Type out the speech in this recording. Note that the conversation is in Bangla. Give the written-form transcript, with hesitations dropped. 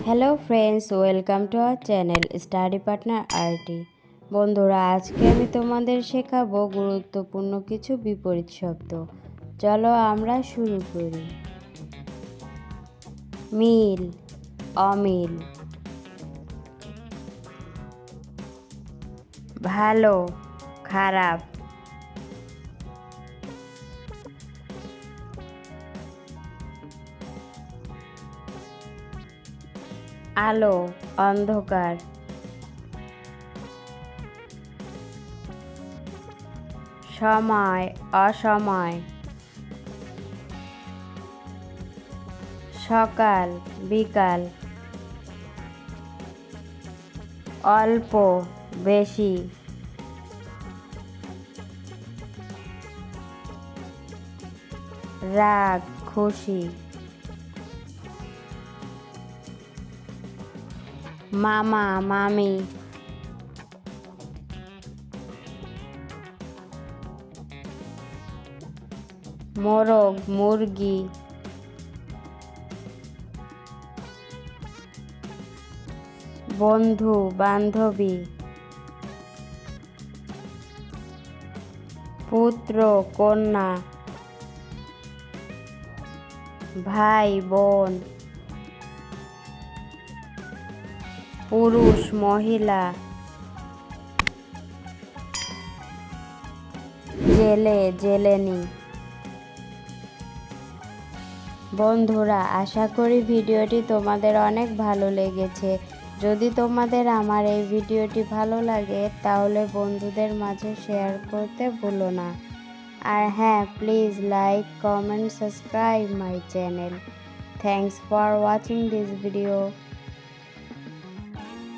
Hello friends, welcome to our channel study partner RT. বন্ধুরা, আজকে আমি তোমাদের শেখাবো গুরুত্বপূর্ণ কিছু বিপরীত শব্দ। চলো আমরা শুরু করি। মিল, অমিল। ভালো, খারাপ। আলো, অন্ধকার। সময়, অসময়। সকাল, বিকাল। অল্প, বেশি। রাগ, খুশি। মামা, মামি। মোরগ, মুরগি। বন্ধু, বান্ধবী। পুত্র, কন্যা। ভাই, বোন। পুরুষ, মহিলা। জেলে, জেলেনি। বন্ধুরা, আশা করি ভিডিওটি তোমাদের অনেক ভালো লেগেছে। যদি তোমাদের আমার এই ভিডিওটি ভালো লাগে তাহলে বন্ধুদের মাঝে শেয়ার করতে ভুলো না। আর হ্যাঁ, please like, comment, subscribe my channel. Thanks for watching this video.